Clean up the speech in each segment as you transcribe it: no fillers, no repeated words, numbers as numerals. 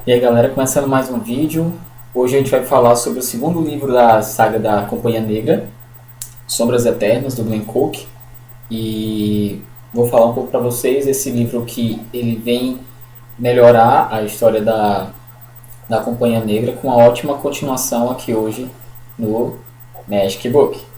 E aí galera, começando mais um vídeo. Hoje a gente vai falar sobre o segundo livro da saga da Companhia Negra, Sombras Eternas, do Glenn Cook. E vou falar um pouco para vocês esse livro que ele vem melhorar a história da Companhia Negra com uma ótima continuação aqui hoje no Magic Book.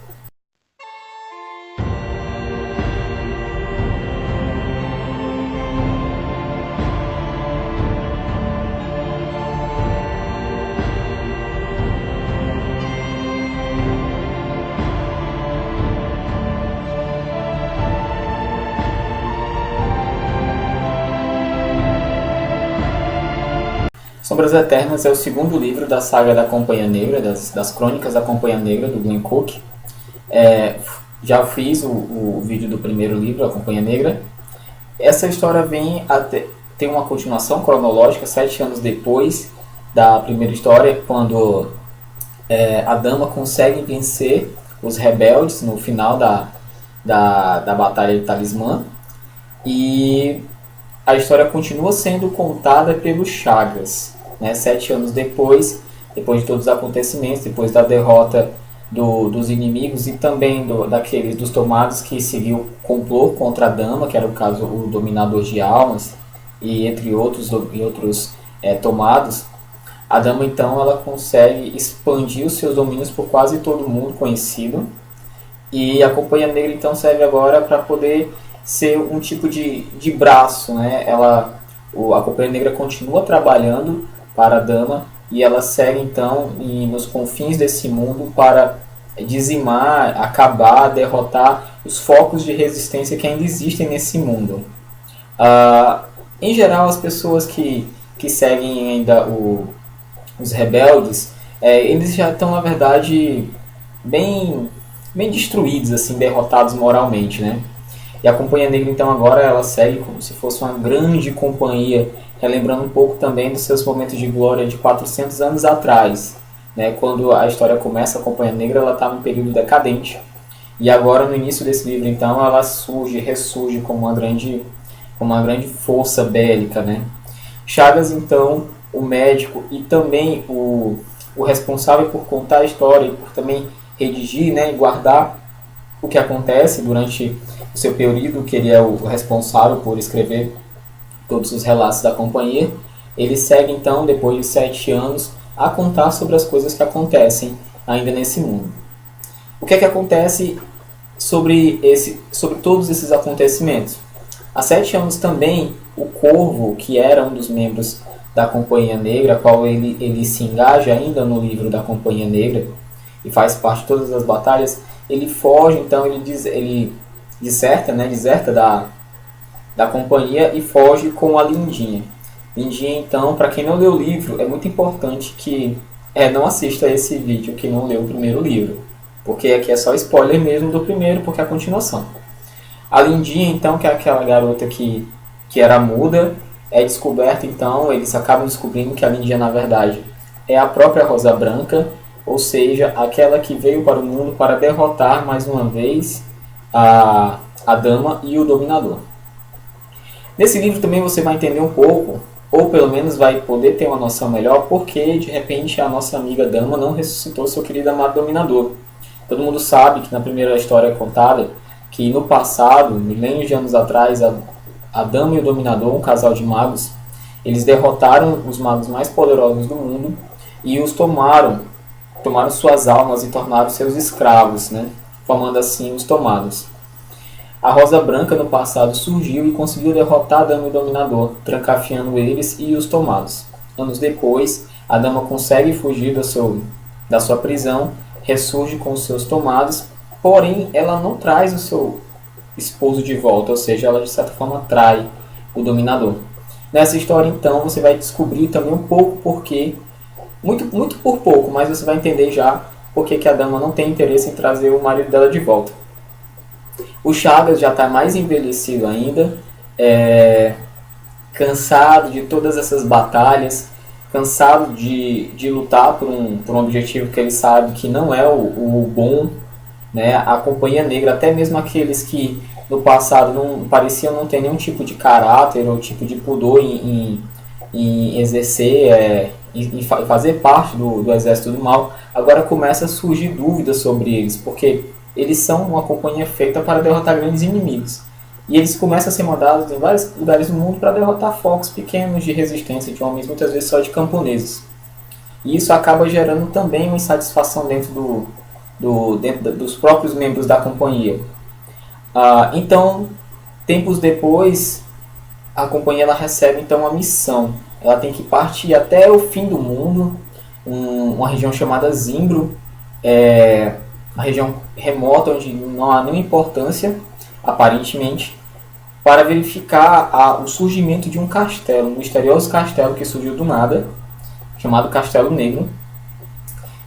Sombras Eternas é o segundo livro da saga da Companhia Negra, das Crônicas da Companhia Negra, do Glenn Cook. Já fiz o vídeo do primeiro livro, A Companhia Negra. Essa história tem uma continuação cronológica, 7 anos depois da primeira história, quando a Dama consegue vencer os rebeldes no final da Batalha de Talismã. E a história continua sendo contada pelo Chagas, né? 7 anos depois de todos os acontecimentos, depois da derrota dos inimigos e também dos tomados que seguiu o complô contra a Dama, que era o caso o Dominador de Almas e entre outros tomados. A Dama então ela consegue expandir os seus domínios por quase todo mundo conhecido, e a Companhia Negra então serve agora para poder ser um tipo de braço, né? A Companhia Negra continua trabalhando para a Dama e ela segue então nos confins desse mundo para dizimar, acabar, derrotar os focos de resistência que ainda existem nesse mundo. Em geral, as pessoas que seguem ainda os rebeldes, eles já estão na verdade bem destruídos, assim, derrotados moralmente, né? E a Companhia Negra então agora ela segue como se fosse uma grande companhia, relembrando um pouco também dos seus momentos de glória de 400 anos atrás, né? Quando a história começa, a Companhia Negra ela está num período decadente, e agora no início desse livro então ela ressurge como uma grande força bélica, né? Chagas então, o médico e também o responsável por contar a história e por também redigir, né, e guardar o que acontece durante o seu período, que ele é o responsável por escrever todos os relatos da companhia. Ele segue então, depois de 7 anos, a contar sobre as coisas que acontecem ainda nesse mundo. O que é que acontece sobre todos esses acontecimentos? Há 7 anos também, o Corvo, que era um dos membros da Companhia Negra, qual ele se engaja ainda no livro da Companhia Negra e faz parte de todas as batalhas, ele foge, então ele deserta da companhia e foge com a Lindinha. Lindinha, então, para quem não leu o livro, é muito importante que não assista esse vídeo que não leu o primeiro livro, porque aqui é só spoiler mesmo do primeiro, porque é a continuação. A Lindinha, então, que é aquela garota que era muda, é descoberta, então, eles acabam descobrindo que a Lindinha, na verdade, é a própria Rosa Branca, ou seja, aquela que veio para o mundo para derrotar mais uma vez a Dama e o Dominador. Nesse livro também você vai entender um pouco, ou pelo menos vai poder ter uma noção melhor, porque de repente a nossa amiga Dama não ressuscitou seu querido amado Dominador. Todo mundo sabe que na primeira história contada, que no passado, milênios de anos atrás, a Dama e o Dominador, um casal de magos, eles derrotaram os magos mais poderosos do mundo e os tomaram suas almas e tornaram seus escravos, né? Formando assim os tomados. A Rosa Branca no passado surgiu e conseguiu derrotar a Dama e o Dominador, trancafiando eles e os tomados. Anos depois, a Dama consegue fugir da sua prisão, ressurge com os seus tomados, porém ela não traz o seu esposo de volta, ou seja, ela de certa forma trai o Dominador. Nessa história então você vai descobrir também um pouco porque, muito por pouco, mas você vai entender já porque que a Dama não tem interesse em trazer o marido dela de volta. O Chagas já está mais envelhecido ainda, cansado de todas essas batalhas, cansado de lutar por um objetivo que ele sabe que não é o bom, né? A Companhia Negra, até mesmo aqueles que no passado não pareciam não ter nenhum tipo de caráter ou tipo de pudor em em exercer, em fazer parte do exército do mal, agora começa a surgir dúvidas sobre eles, porque eles são uma companhia feita para derrotar grandes inimigos. E eles começam a ser mandados em vários lugares do mundo para derrotar focos pequenos de resistência de homens, muitas vezes só de camponeses. E isso acaba gerando também uma insatisfação dentro dos próprios membros da companhia. Então, tempos depois, a companhia ela recebe então uma missão. Ela tem que partir até o fim do mundo, uma região chamada Zimbro, uma região remota onde não há nenhuma importância, aparentemente, para verificar o surgimento de um castelo, um misterioso castelo que surgiu do nada, chamado Castelo Negro.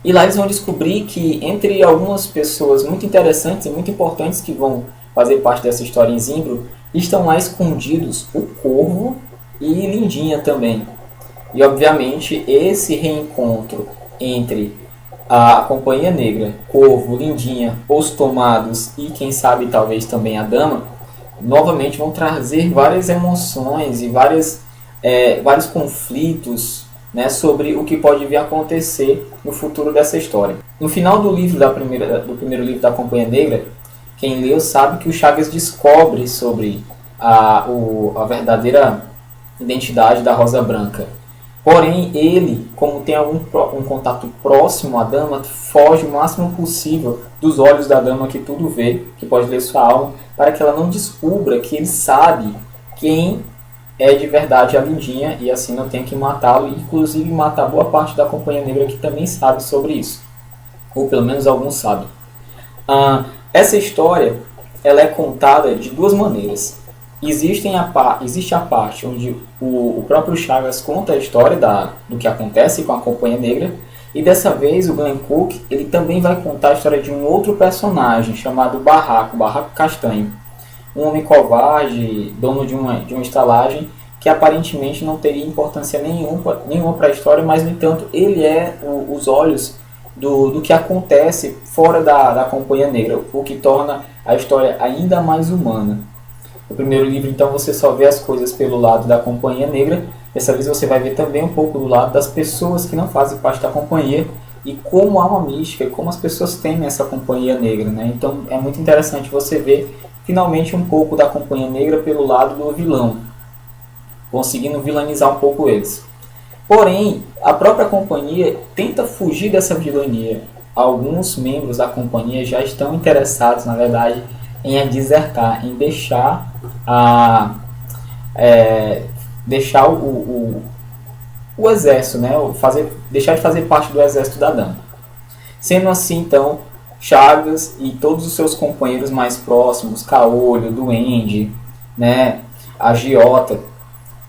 E lá eles vão descobrir que entre algumas pessoas muito interessantes e muito importantes que vão fazer parte dessa história em Zimbro, estão lá escondidos o Corvo e Lindinha também. E obviamente esse reencontro entre a Companhia Negra, Corvo, Lindinha, os Tomados e quem sabe talvez também a Dama, novamente vão trazer várias emoções e vários conflitos, né, sobre o que pode vir a acontecer no futuro dessa história. No final do livro do primeiro livro da Companhia Negra, quem leu sabe que o Chagas descobre sobre a verdadeira identidade da Rosa Branca. Porém, ele, como tem um contato próximo à Dama, foge o máximo possível dos olhos da Dama que tudo vê, que pode ler sua alma, para que ela não descubra que ele sabe quem é de verdade a Lindinha e assim não tenha que matá-lo, e inclusive matar boa parte da Companhia Negra que também sabe sobre isso. Ou pelo menos alguns sabem. Essa história ela é contada de duas maneiras. Existe a parte onde o próprio Chagas conta a história do que acontece com a Companhia Negra, e dessa vez o Glenn Cook ele também vai contar a história de um outro personagem chamado Barraco Castanho, um homem covarde, dono de uma estalagem, que aparentemente não teria importância nenhuma para a história, mas no entanto ele é os olhos do que acontece fora da Companhia Negra, o que torna a história ainda mais humana. No primeiro livro, então, você só vê as coisas pelo lado da Companhia Negra. Dessa vez você vai ver também um pouco do lado das pessoas que não fazem parte da companhia e como há uma mística e como as pessoas temem essa Companhia Negra, né? Então é muito interessante você ver finalmente um pouco da Companhia Negra pelo lado do vilão, conseguindo vilanizar um pouco eles. Porém, a própria companhia tenta fugir dessa vilania. Alguns membros da companhia já estão interessados, na verdade, em desertar, em deixar o exército, né? Deixar de fazer parte do exército da Dama. Sendo assim, então, Chagas e todos os seus companheiros mais próximos, Caolho, Duende, né, Agiota,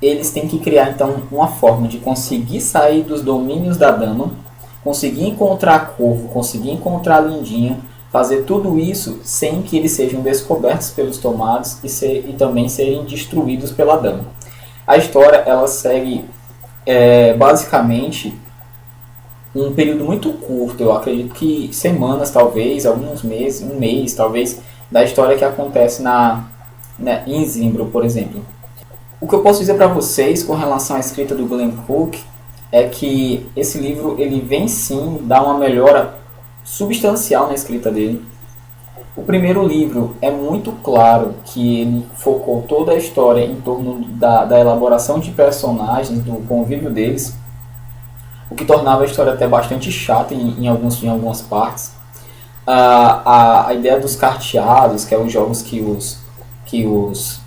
eles têm que criar então uma forma de conseguir sair dos domínios da Dama, conseguir encontrar Corvo, conseguir encontrar Lindinha, fazer tudo isso sem que eles sejam descobertos pelos Tomados e também serem destruídos pela Dama. A história ela segue basicamente um período muito curto, eu acredito que semanas talvez, alguns meses, um mês talvez, da história que acontece em Zimbro, por exemplo. O que eu posso dizer para vocês com relação à escrita do Glenn Cook é que esse livro ele vem sim dar uma melhora substancial na escrita dele. O primeiro livro é muito claro que ele focou toda a história em torno da elaboração de personagens, do convívio deles, o que tornava a história até bastante chata em algumas partes. A ideia dos carteados, que é os jogos que os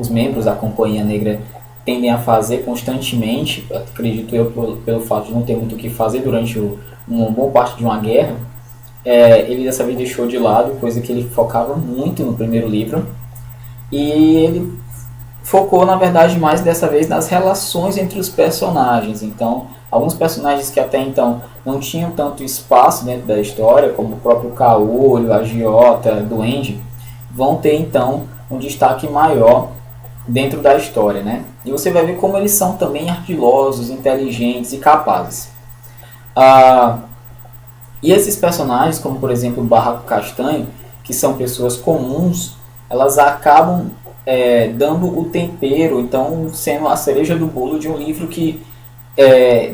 membros da Companhia Negra tendem a fazer constantemente, acredito eu, pelo fato de não ter muito o que fazer durante uma boa parte de uma guerra, ele dessa vez deixou de lado, coisa que ele focava muito no primeiro livro, e ele focou na verdade mais dessa vez nas relações entre os personagens. Então, alguns personagens que até então não tinham tanto espaço dentro da história, como o próprio Caolho, Agiota, Duende, vão ter então um destaque maior dentro da história, né? E você vai ver como eles são também ardilosos, inteligentes e capazes. E esses personagens, como por exemplo o Barraco Castanho, que são pessoas comuns, elas acabam dando o tempero, então sendo a cereja do bolo de um livro que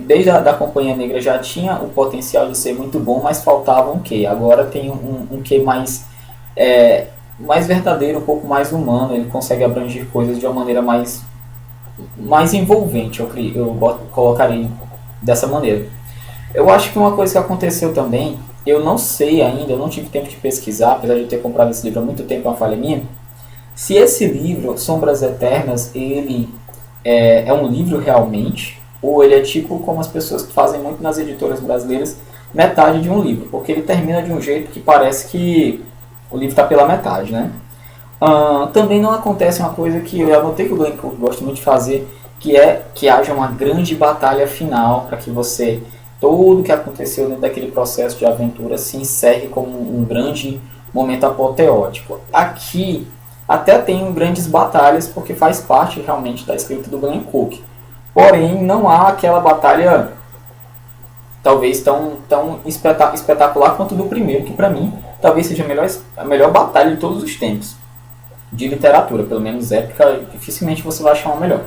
desde a da Companhia Negra já tinha o potencial de ser muito bom, mas faltava um quê? Agora tem um quê mais verdadeiro, um pouco mais humano, ele consegue abranger coisas de uma maneira mais envolvente, colocarei dessa maneira. Eu acho que uma coisa que aconteceu também, eu não sei ainda, eu não tive tempo de pesquisar, apesar de ter comprado esse livro há muito tempo, é uma falha minha, se esse livro, Sombras Eternas, ele é um livro realmente, ou ele é tipo como as pessoas fazem muito nas editoras brasileiras, metade de um livro, porque ele termina de um jeito que parece que o livro está pela metade, né? Também não acontece uma coisa que eu anotei que o Glenn Cook gosta muito de fazer, que é que haja uma grande batalha final para que você, tudo que aconteceu dentro daquele processo de aventura se encerre como um grande momento apoteótico. Aqui até tem grandes batalhas porque faz parte realmente da escrita do Glenn Cook. Porém, não há aquela batalha talvez tão espetacular quanto do primeiro, que para mim talvez seja a melhor batalha de todos os tempos de literatura, pelo menos épica, dificilmente você vai achar uma melhor.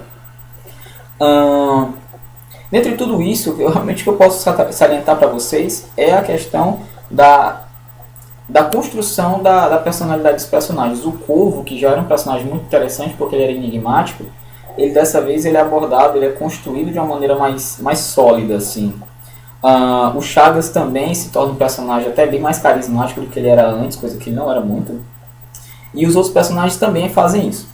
Dentro de tudo isso, realmente o que eu posso salientar para vocês é a questão da construção da personalidade dos personagens. O Corvo, que já era um personagem muito interessante porque ele era enigmático, ele dessa vez ele é abordado, ele é construído de uma maneira mais sólida, assim. O Chagas também se torna um personagem até bem mais carismático do que ele era antes, coisa que ele não era muito. E os outros personagens também fazem isso.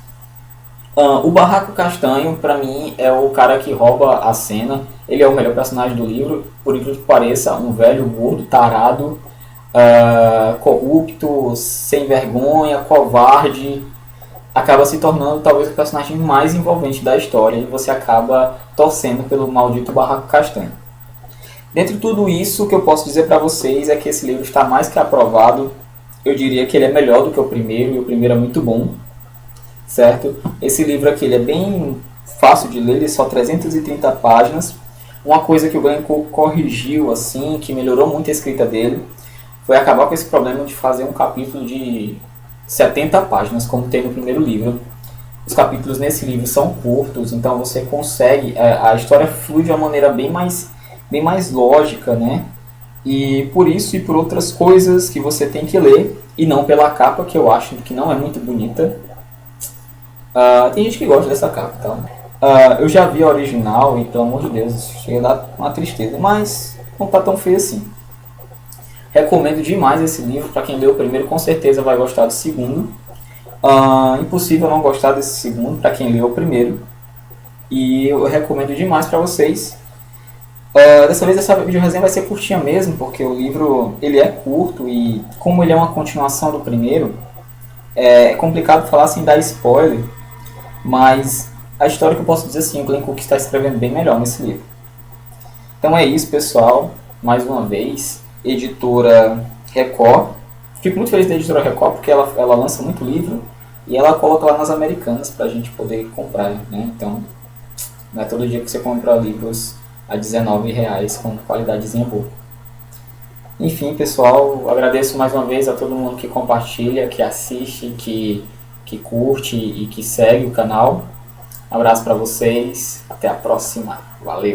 O Barraco Castanho, pra mim, é o cara que rouba a cena. Ele é o melhor personagem do livro, por incrível que pareça, um velho, gordo, tarado, corrupto, sem vergonha, covarde. Acaba se tornando talvez o personagem mais envolvente da história e você acaba torcendo pelo maldito Barraco Castanho. Dentro de tudo isso, o que eu posso dizer para vocês é que esse livro está mais que aprovado. Eu diria que ele é melhor do que o primeiro, e o primeiro é muito bom, certo? Esse livro aqui ele é bem fácil de ler, ele é só 330 páginas. Uma coisa que o Glenn Cook corrigiu, assim, que melhorou muito a escrita dele, foi acabar com esse problema de fazer um capítulo de 70 páginas, como tem no primeiro livro. Os capítulos nesse livro são curtos, então você consegue, a história flui de uma maneira bem mais lógica, né? E por isso e por outras coisas que você tem que ler, e não pela capa, que eu acho que não é muito bonita. Tem gente que gosta dessa capa, então. Eu já vi a original, e pelo amor de Deus, chega a dar uma tristeza, mas não tá tão feio assim. Recomendo demais esse livro, para quem leu o primeiro com certeza vai gostar do segundo. Impossível não gostar desse segundo, para quem leu o primeiro. E eu recomendo demais para vocês. Dessa vez essa videoresenha vai ser curtinha mesmo, porque o livro ele é curto e como ele é uma continuação do primeiro, é complicado falar sem dar spoiler, mas a história que eu posso dizer assim, o Glenn Cook está escrevendo bem melhor nesse livro. Então é isso, pessoal, mais uma vez, editora Record. Fico muito feliz da editora Record porque ela lança muito livro e ela coloca lá nas Americanas para a gente poder comprar, né? Então não é todo dia que você compra livros a R$19 com qualidadezinha boa. Enfim, pessoal, agradeço mais uma vez a todo mundo que compartilha, que assiste, que curte e que segue o canal. Um abraço para vocês, até a próxima, valeu!